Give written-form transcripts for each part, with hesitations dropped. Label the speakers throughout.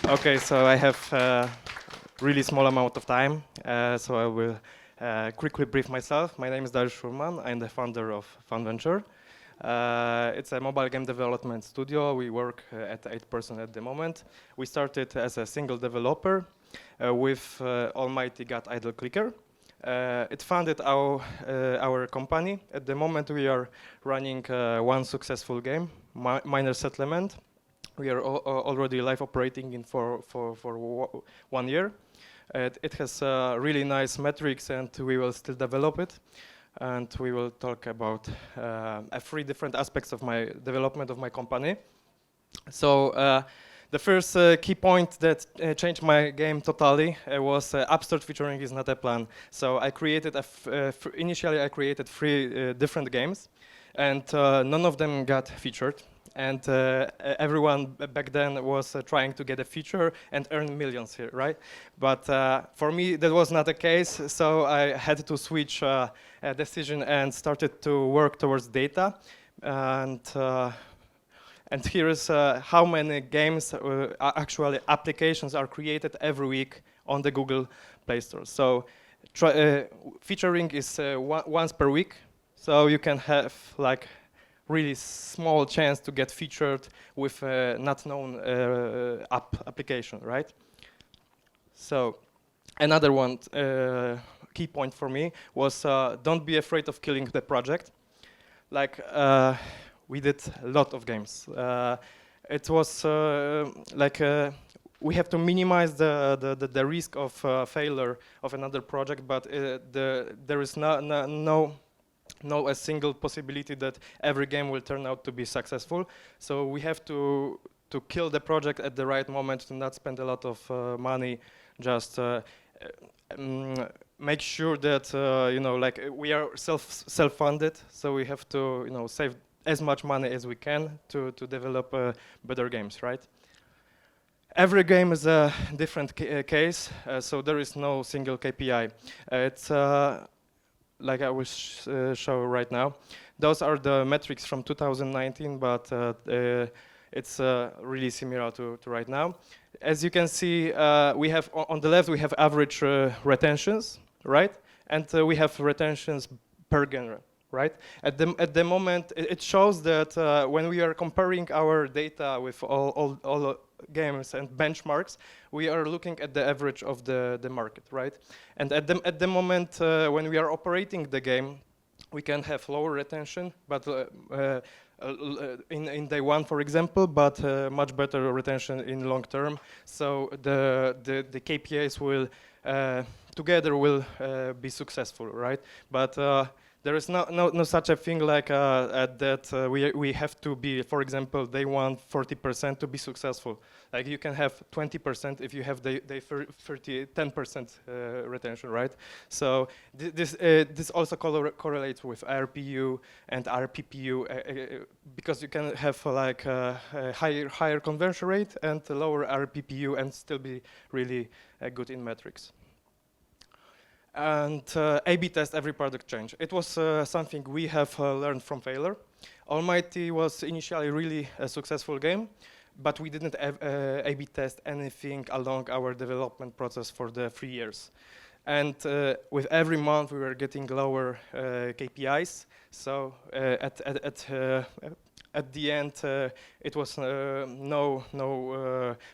Speaker 1: Okay, so I have a really small amount of time, so I will quickly brief myself. My name is Dariusz Furman. I'm the founder of FunVenture. It's a mobile game development studio. We work at 8 person at the moment. We started as a single developer with almighty God idle clicker. It funded our company. At the moment, we are running one successful game, Minor Settlement. We are already live operating in for 1 year. It has really nice metrics, and we will still develop it. And we will talk about 3 different aspects of my development of my company. So the first key point that changed my game totally was App Store featuring is not a plan. So I created initially I created 3 different games, and none of them got featured. And everyone back then was trying to get a feature and earn millions here, right? But for me, that was not the case, so I had to switch a decision and started to work towards data. And here is how many games, actually applications, are created every week on the Google Play Store. So featuring is once per week, so you can have like really small chance to get featured with a not known application, right? So another one key point for me was don't be afraid of killing the project. Like we did a lot of games. It was we have to minimize the risk of failure of another project, but there is no a single possibility that every game will turn out to be successful. So we have to kill the project at the right moment, to not spend a lot of money, just make sure that like we are self-funded, so we have to save as much money as we can to develop better games, right? Every game is a different case, so there is no single KPI. It's like I will show right now. Those are the metrics from 2019, but it's really similar to right now. As you can see, we have on the left we have average retentions, right? And we have retentions per genre, right? At the moment, it shows that when we are comparing our data with all games and benchmarks, we are looking at the average of the market, right? And at the moment when we are operating the game, we can have lower retention, but in day 1, for example, but much better retention in long term. So the KPIs will together will be successful, right? But there is no such a thing like that we have to be, for example, day 1 40% to be successful. Like you can have 20% if you have day 10% retention, right? So this also correlates with RPU and RPPU because you can have like a higher conversion rate and a lower RPPU and still be really good in metrics. And A/B test every product change. It was something we have learned from failure. Almighty was initially really a successful game, but we didn't A/B test anything along our development process for the 3 years. And with every month we were getting lower KPIs. So at the end, it was no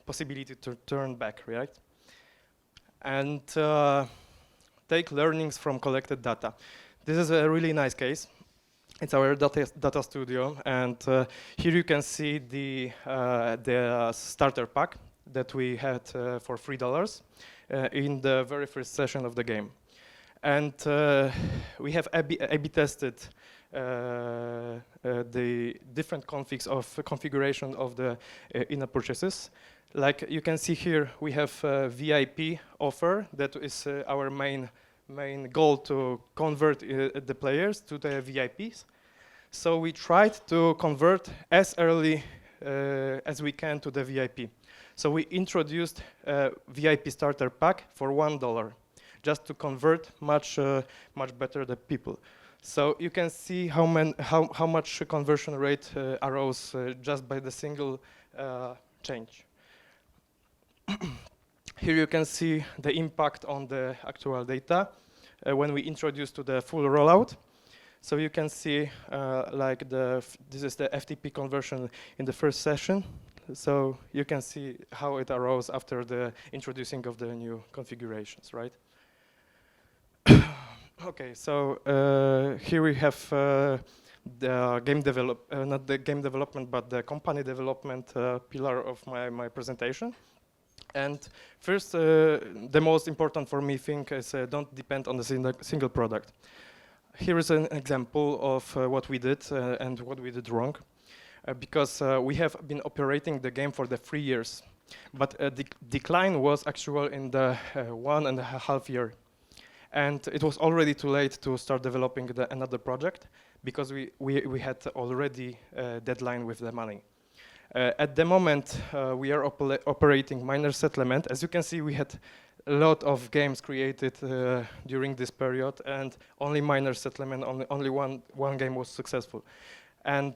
Speaker 1: possibility to turn back, right? And take learnings from collected data. This is a really nice case. It's our data studio, and here you can see the starter pack that we had for $3 in the very first session of the game. And we have A/B tested the different configs of configuration of the in-app purchases. Like you can see here, we have a VIP offer that is our main goal to convert the players to the VIPs. So we tried to convert as early as we can to the VIP. So we introduced a VIP starter pack for $1, just to convert much better the people. So you can see how much conversion rate arose just by the single change. Here you can see the impact on the actual data when we introduce to the full rollout. So you can see like this is the FTP conversion in the first session. So you can see how it arose after the introducing of the new configurations, right? Okay, so here we have the game not the game development, but the company development pillar of my presentation. And first, the most important for me thing is don't depend on the single product. Here is an example of what we did and what we did wrong. Because we have been operating the game for the 3 years. But the decline was actual in the 1.5 year. And it was already too late to start developing another project because we had already a deadline with the money. At the moment, we are operating minor settlement. As you can see, we had a lot of games created during this period, and only minor settlement, only one game was successful. And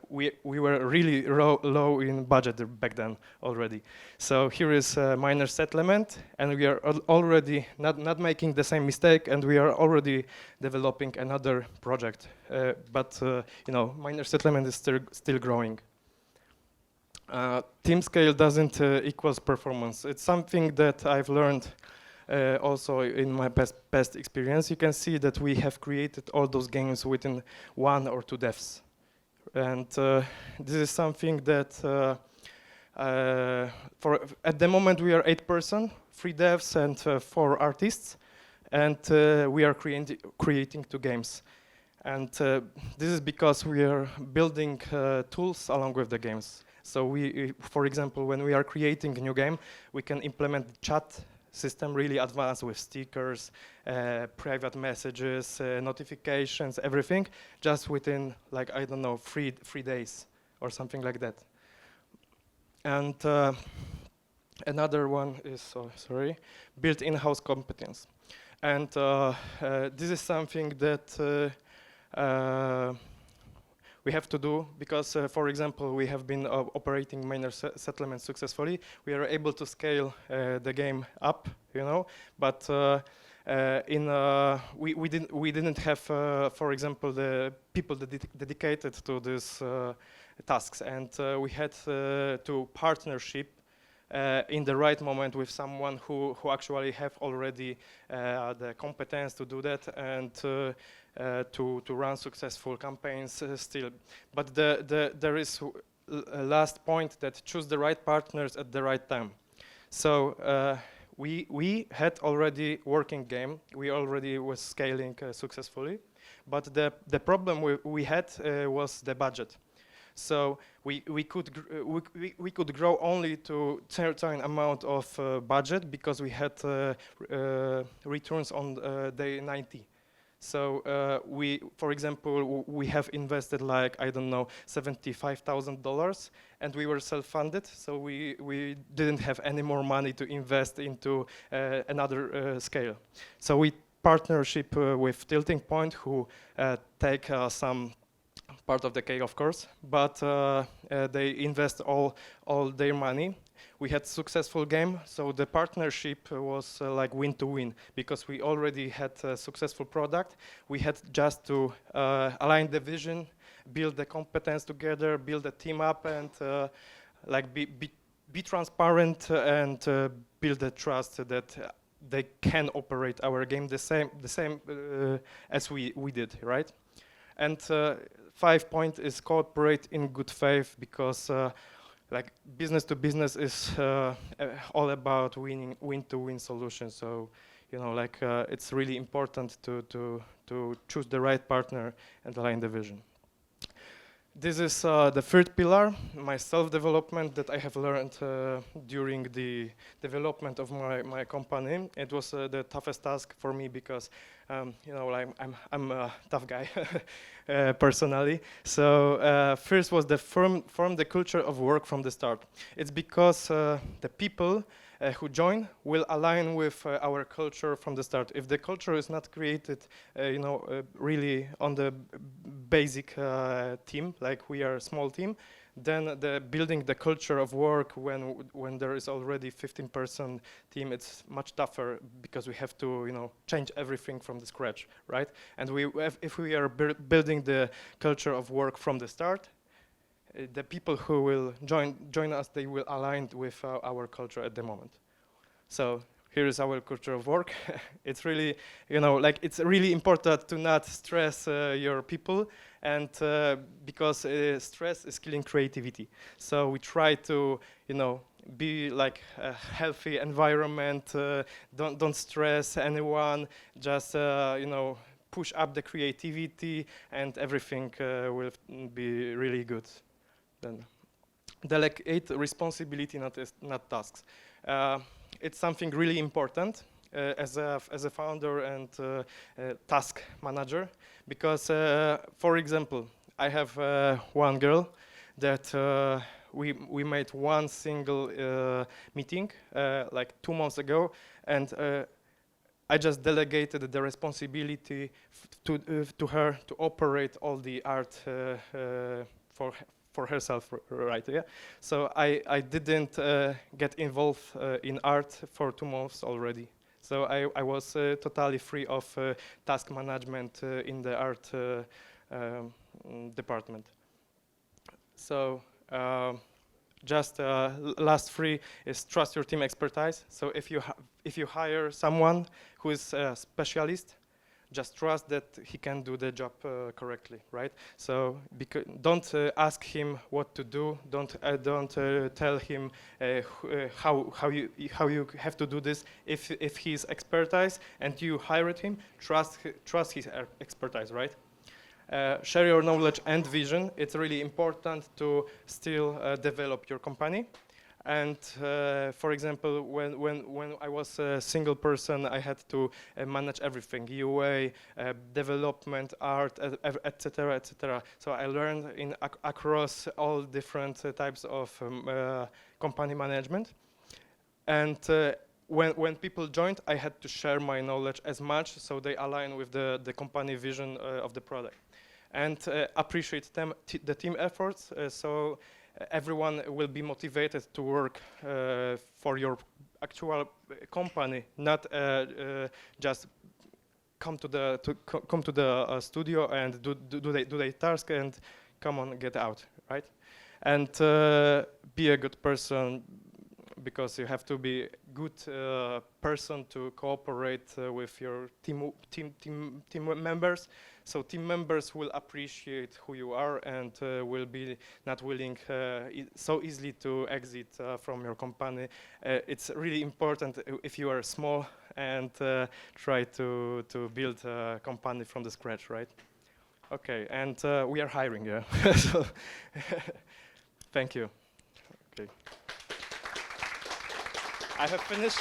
Speaker 1: we were really low in budget back then already. So here is a minor settlement, and we are already not making the same mistake, and we are already developing another project. But you know, minor settlement is still growing. Team scale doesn't equals performance. It's something that I've learned also in my past experience. You can see that we have created all those games within 1 or 2 devs. And this is something that at the moment we are 8 person, 3 devs and 4 artists, and we are creating 2 games. And this is because we are building tools along with the games. So we, for example, when we are creating a new game, we can implement the chat system really advanced with stickers, private messages, notifications, everything, just within, like, I don't know, 3 days or something like that. And another one is, built in-house competence. And this is something that we have to do because, for example, we have been operating minor settlements successfully. We are able to scale the game up, you know, but we didn't have, for example, the people dedicated to these tasks, and we had to partnership in the right moment with someone who actually have already the competence to do that and to run successful campaigns still. But there is a last point that choose the right partners at the right time. So we had already working game. We already was scaling successfully, but the problem we had was the budget. So we could grow only to certain amount of budget because we had returns on day 90. So for example, we have invested like, I don't know, $75,000, and we were self-funded. So we didn't have any more money to invest into another scale. So we partnership with Tilting Point, who take some part of the cake, of course, but they invest all their money. We had successful game, so the partnership was like win to win because we already had a successful product. We had just to align the vision, build the competence together, build a team up, and like be transparent and build the trust that they can operate our game the same as we did, right? And 5 point is cooperate in good faith because like business to business is all about win-to-win solutions. So, you know, like it's really important to choose the right partner and align the vision. This is the third pillar, my self-development that I have learned during the development of my company. It was the toughest task for me because, you know, like I'm a tough guy personally. So first was the form the culture of work from the start. It's because the people who join will align with our culture from the start. If the culture is not created, you know, really on the basic team, like we are a small team, Then building the culture of work when there is already 15-person team, it's much tougher because we have to change everything from the scratch, right? And if we are building the culture of work from the start, the people who will join us, they will align with our culture at the moment. So here is our culture of work. It's really, it's really important to not stress your people, and because stress is killing creativity. So we try to, be like a healthy environment. Don't stress anyone. Just, push up the creativity, and everything will be really good. Then delegate responsibility, not tasks. It's something really important as a founder and task manager, because, for example, I have one girl that we made one single meeting like 2 months ago, and I just delegated the responsibility to her to operate all the art for herself, right? Yeah. So I didn't get involved in art for 2 months already. So I was totally free of task management in the art department. So just last 3 is trust your team expertise. So if you hire someone who is a specialist, just trust that he can do the job correctly, right? So don't ask him what to do. Don't tell him how you have to do this. If he's expertise and you hired him, trust his expertise, right? Share your knowledge and vision. It's really important to still develop your company. And for example, when I was a single person, I had to manage everything: UA, development, art, etc., etc. So I learned across all different types of company management. And when people joined, I had to share my knowledge as much so they align with the company vision of the product, and appreciate the team efforts. So everyone will be motivated to work for your actual company, not just come to the studio and do their task and come on, get out, right? And be a good person, because you have to be a good person to cooperate with your team members. So team members will appreciate who you are and will be not willing so easily to exit from your company. It's really important if you are small and try to build a company from the scratch, right? Okay, and we are hiring, yeah. So thank you. Okay. I have finished.